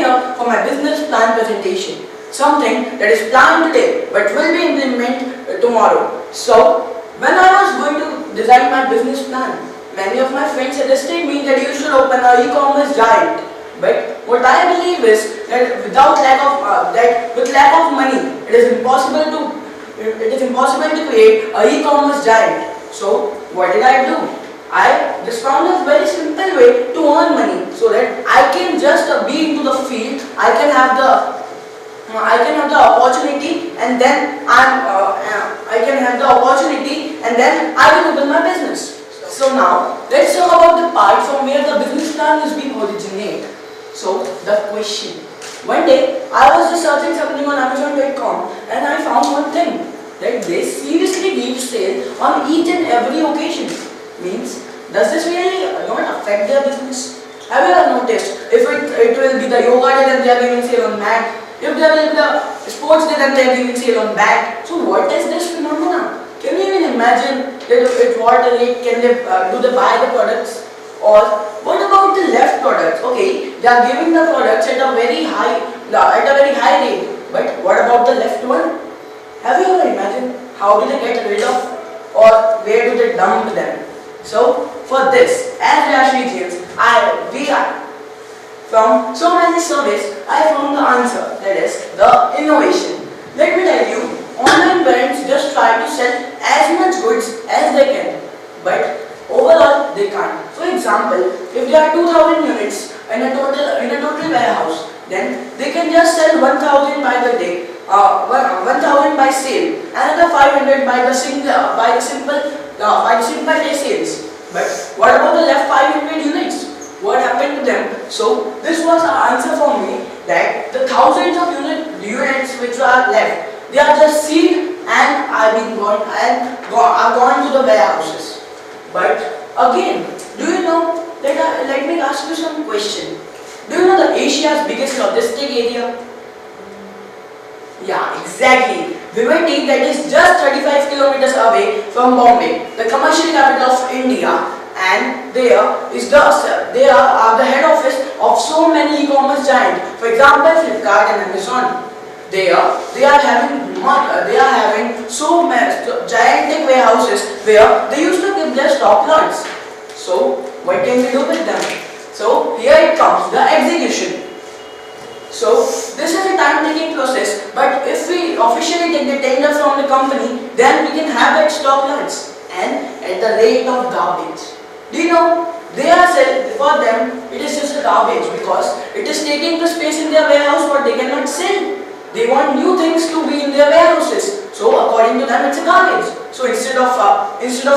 here for my business plan presentation. Something that is planned today but will be implemented tomorrow. So, when I was going to design my business plan, many of my friends suggested me that you should open an e-commerce giant. But what I believe is that with lack of money, it is impossible to create an e-commerce giant. So what did I do? I just found a very simple way to earn money so that I can just be into the field. I can have the opportunity, and then I will open my business. So now let's talk about the part from where the business plan is being originated. So the question. One day I was just searching something on Amazon.com and I found one thing, that they seriously give sale on each and every occasion. Means, does this really not affect their business? Have you ever noticed if it will be the yoga day, then they are giving sale on mat? If there will be the sports day, then they are giving sale on bat. So what is this phenomenon? Can you even imagine that at what rate can they do they buy the products? Or what about the left products? Okay, they are giving the products at a very high rate. But what about the left one? Have you ever imagined how do they get rid of, or where do they dump them? So for this, as we are Shri G's, from so many surveys, I found the answer. That is the innovation. Let me tell you, online brands just try to sell as much goods as they can, but overall they can't. For example, if there are 2,000 units in a total warehouse, then they can just sell 1,000 by the day, 1,000 by sale, another 500 by the simple day sales. But what about the left 500 units? What happened to them? So this was the answer for me, that the thousands of units which are left, they are just sealed and are gone to the warehouses. But again, do you know, let me ask you some question. Do you know the Asia's biggest logistic area? Yeah, exactly. Vivati, that is just 35 kilometers away from Bombay, the commercial capital of India, and there are the head office of so many e-commerce giants. For example, Flipkart and Amazon. They are having so many gigantic warehouses where they used to keep their stock lots. So what can we do with them? So here it comes, the execution. So this is a time-taking process, but if we officially take the tender from the company, then we can have that stock lots and at the rate of garbage. Do you know, they are selling, for them it is just a garbage because it is taking the space in their warehouse what they cannot sell. They want new things to be in their warehouses. So according to them it's a garbage. So instead of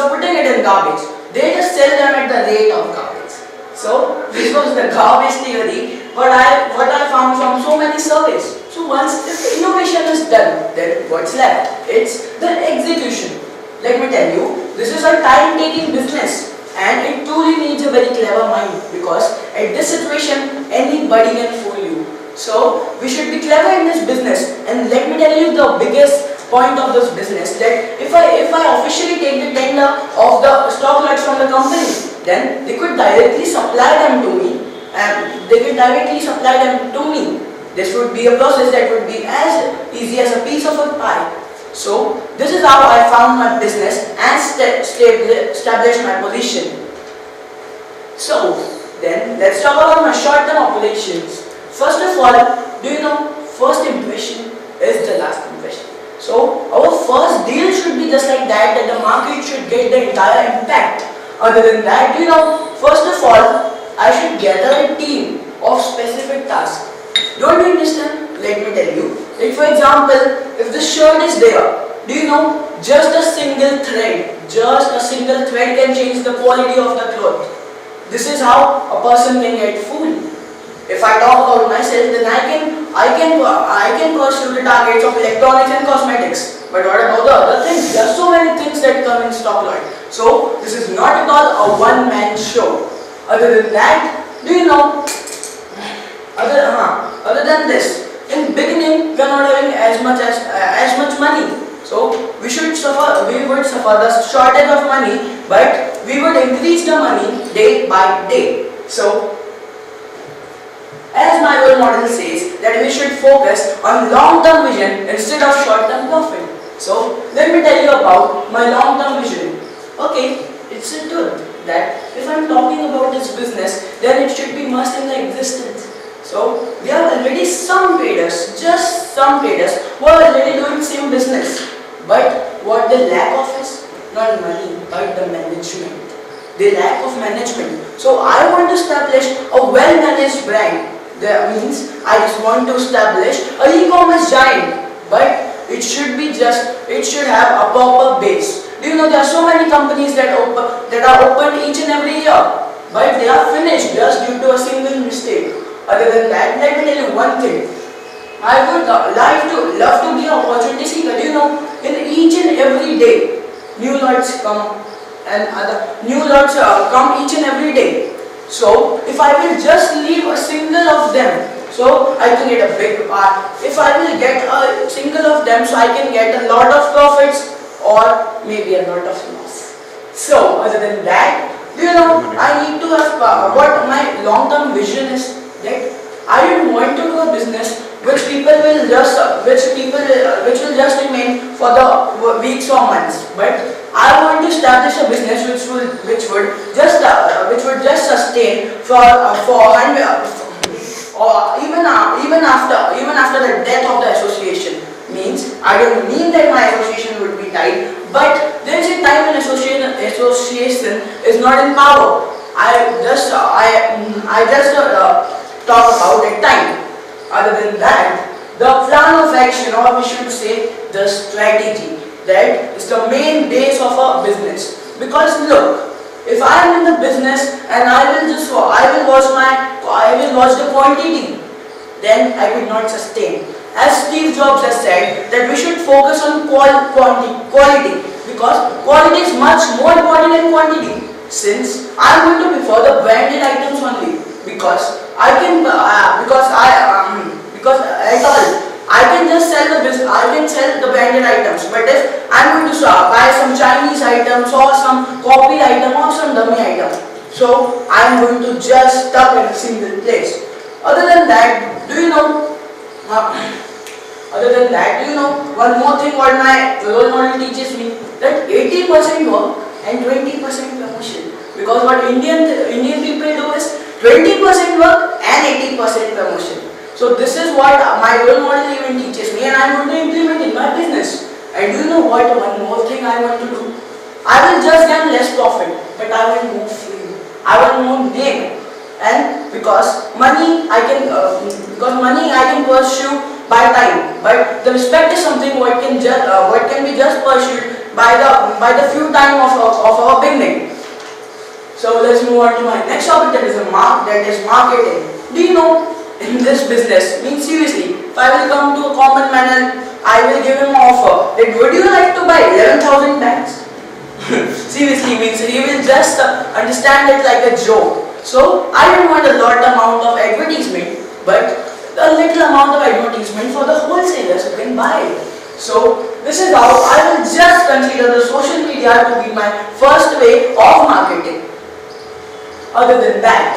putting it in garbage, they just sell them at the rate of garbage. So this was the garbage theory what I found from so many surveys. So once if the innovation is done, then what's left? It's the execution. Let me tell you, this is a time-taking business. And it truly needs a very clever mind, because at this situation anybody can fool you. So we should be clever in this business. And let me tell you the biggest point of this business, that if I officially take the tender of the stock lots from the company, then they could directly supply them to me, This would be a process that would be as easy as a piece of a pie. So this is how I found my business and established my position. So then let's talk about my short-term operations. First of all, do you know, first impression is the last impression. So our first deal should be just like that the market should get the entire impact. Other than that, do you know, first of all, I should gather a team of specific tasks. Don't you understand? Let me tell you. Like for example, if the shirt is there, do you know, just a single thread can change the quality of the cloth. This is how a person can get fooled. If I talk about myself, then I can pursue the targets of electronics and cosmetics. But what about the other things? There are so many things that come in stock lot. So this is not at all a one-man show. Other than that, do you know, other than this, in beginning we are not having as much money. So we would suffer the shortage of money, but we would increase the money day by day. So As my role model says that we should focus on long-term vision instead of short-term profit. So let me tell you about my long-term vision. Okay, it's a truth that if I'm talking about this business, then it should be must in the existence. So we have already some traders, just some traders who are already doing same business. But what they lack of is not money, but the management. They lack of management. So I want to establish a well-managed brand. That means I just want to establish a e-commerce giant. But it should have a proper base. Do you know there are so many companies that are opened each and every year, but they are finished just due to a single mistake. Other than that, let me tell you one thing. I would love to be an opportunity seeker. Do you know, in each and every day, new lots come and new lots come each and every day. So if I will just leave a single of them, so I can get a big part. If I will get a single of them, so I can get a lot of profits or maybe a lot of loss. So other than that, do you know, I need to have what my long-term vision is, that I don't want to do a business which will just remain for the weeks or months, but I want to establish a business which would just sustain for 100 or even after the death of the association. Means I don't mean that my association would be died, but there is a time when association is not in power. I just talk about that time. Other than that, the plan of action, or we should say the strategy, that is the main base of a business. Because look, if I am in the business and I will watch the quantity, then I will not sustain. As Steve Jobs has said that we should focus on quality, because quality is much more important than quantity. Since I am going to prefer the branded items only, because I can just sell the branded items. But if I am going to buy some Chinese items or some copied item or some dummy item, so I am going to just stuck in a single place. Other than that, do you know? One more thing what my role model teaches me, that 80% work and 20% promotion. Because what Indian people do is 20% work and 80% promotion. So this is what my role model even teaches me, and I am going to implement in my business. And do you know what? One more thing I want to do. I will just get less profit, but I will move free. I will move name. And because money I can pursue by time, but the respect is something what can be just pursued by the few time of our beginning. So let's move on to my next topic, that is marketing. Do you know, in this business, means seriously, if I will come to a common man and I will give him an offer that would you like to buy 11,000 bags? Seriously, means he will just understand it like a joke. So I don't want a lot amount of advertisement, but a little amount of advertisement for the wholesalers who can buy it. So this is how I will just consider the social media to be my first way of marketing. Other than that,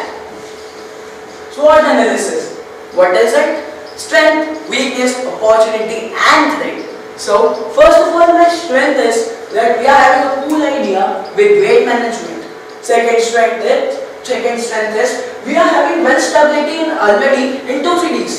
SWOT analysis. What is it? Strength, weakness, opportunity and threat. So first of all, my strength is that we are having a cool idea with great management. Second strength is we are having well stability already in 2 cities.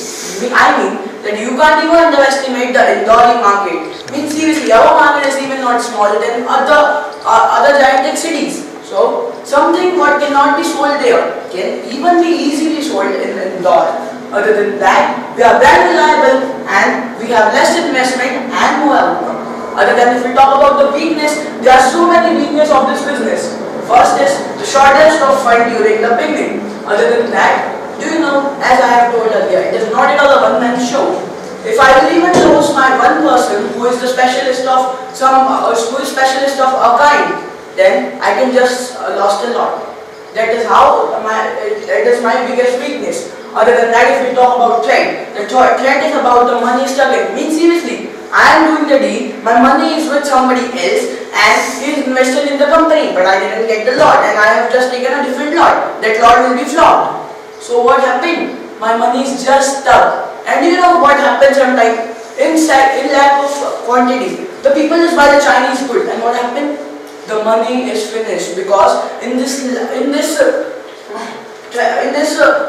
I mean that you can't even underestimate the Indore market. Means seriously, our market is even not smaller than other gigantic cities. So something what cannot be sold there can even be easily sold in Indore. Other than that, we are very reliable and we have less investment and more outcome. Other than if we talk about the weakness, there are so many weaknesses of this business. First is the shortage of fund during the beginning. Other than that, do you know, as I have told earlier, it is not at all a one-man show. If I will even choose my one person who is the specialist of a kind, then I can just lost a lot. That is my biggest weakness. Other than that, if we talk about trend, the trend is about the money struggling. Means seriously, I am doing the deal, my money is with somebody else and he is invested in the company, but I didn't get the lot and I have just taken a different lot. That lot will be flopped. So what happened? my money is just stuck. And you know what happens sometimes? In lack of quantity, the people just buy the Chinese food, and what happened? The money is finished, because in this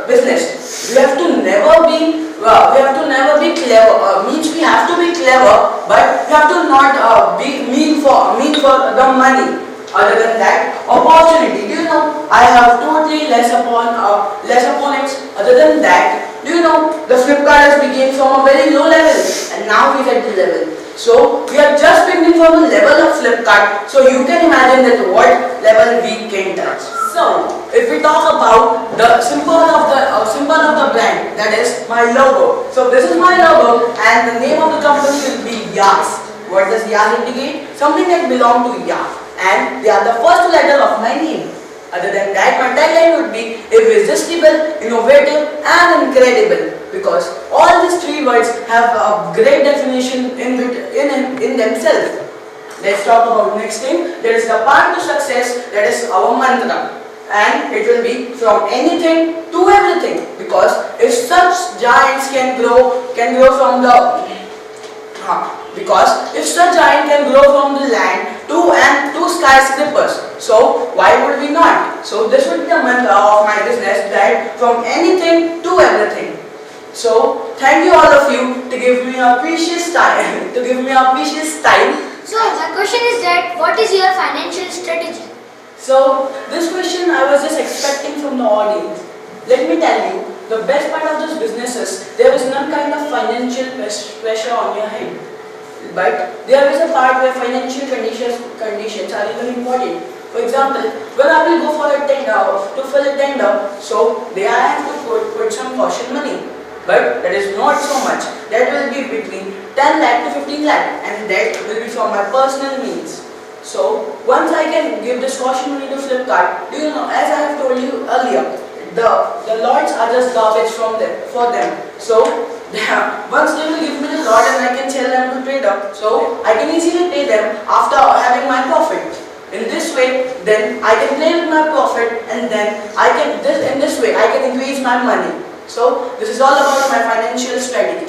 business, we have to never be clever. Means we have to be clever, but we have to not be mean for the money. Other than that, opportunity. Do you know, I have totally less opponents. Other than that, do you know, the Flipkart has begun from a very low level, and now he's at the level. So we are just beginning from the level of Flipkart. So you can imagine that what level we can touch. So if we talk about the symbol of the brand, that is my logo. So this is my logo, and the name of the company will be Yas. What does Yas indicate? Something that belongs to Yas, and they are the first letter of my name. Other than that, my tagline would be irresistible, innovative, and incredible, because all these three words have a great definition in themselves. Let's talk about next thing. That is the path to success. That is our mantra, and it will be from anything to everything. Because if such giants can grow from the land to skyscrapers, so why would we not? So this would be the mantra of my business, that from anything to everything. So thank you all of you to give me a precious time. So my question is that what is your financial strategy? So this question I was just expecting from the audience. Let me tell you, the best part of this business is there is none kind of financial pressure on your head. But there is a part where financial conditions are even important. For example, when I will go for a tender, to fill a tender, so there I have to put some caution money. But that is not so much. That will be between 10 lakh to 15 lakh, and that will be from my personal means. So once I can give this caution money to Flipkart, do you know, as I have told you earlier, the lots are just garbage for them. So once they will give me the lot and I can sell them to trader, so I can easily pay them after having my profit. In this way, then I can play with my profit, and then in this way I can increase my money. So this is all about my financial strategy.